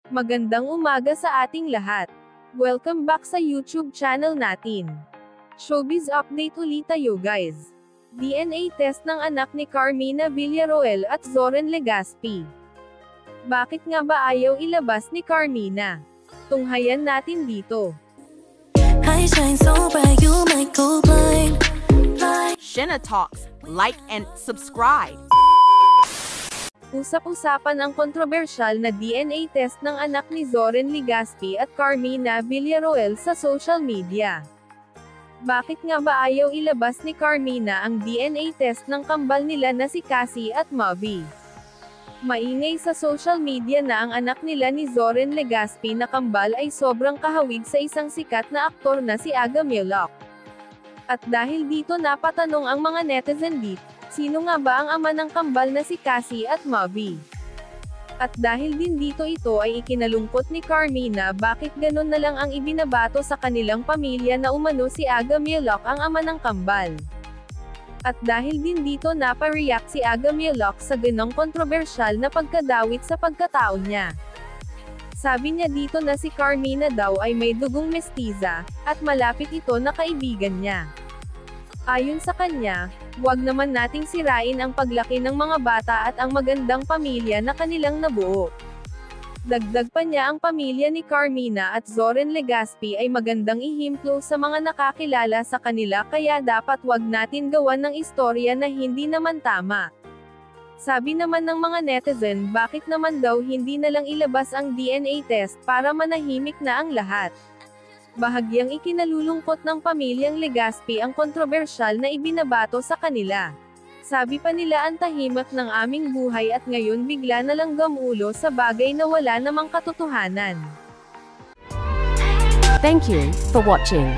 Magandang umaga sa ating lahat. Welcome back sa YouTube channel natin. Showbiz update ulit tayo guys. DNA test ng anak ni Carmina Villaroel at Zoren Legaspi. Bakit nga ba ayaw ilabas ni Carmina? Tunghayan natin dito. I shine so bright you might go blind. Shenna Talks, like and subscribe. Usap-usapan ang kontrobersyal na DNA test ng anak ni Zoren Legaspi at Carmina Villaroel sa social media. Bakit nga ba ayaw ilabas ni Carmina ang DNA test ng kambal nila na si Cassie at Mavi? Maingay sa social media na ang anak nila ni Zoren Legaspi na kambal ay sobrang kahawig sa isang sikat na aktor na si Aga Milok. At dahil dito napatanong ang mga netizen dito, sino nga ba ang ama ng kambal na si Cassie at Mavi? At dahil din dito ito ay ikinalungkot ni Carmina bakit ganun na lang ang ibinabato sa kanilang pamilya na umano si Aga Milok ang ama ng kambal. At dahil din dito napa-react si Aga Milok sa ganong kontrobersyal na pagkadawit sa pagkatao niya. Sabi niya dito na si Carmina daw ay may dugong mestiza, at malapit ito na kaibigan niya. Ayon sa kanya, huwag naman nating sirain ang paglaki ng mga bata at ang magandang pamilya na kanilang nabuo. Dagdag pa niya ang pamilya ni Carmina at Zoren Legaspi ay magandang ihimplo sa mga nakakilala sa kanila kaya dapat huwag natin gawan ng istorya na hindi naman tama. Sabi naman ng mga netizen bakit naman daw hindi na lang ilabas ang DNA test para manahimik na ang lahat. Bahagyang ikinalulungkot ng pamilyang Legaspi ang kontrobersyal na ibinabato sa kanila. Sabi pa nila ang tahimik ng aming buhay at ngayon bigla na lang gamulo sa bagay na wala namang katotohanan. Thank you for watching.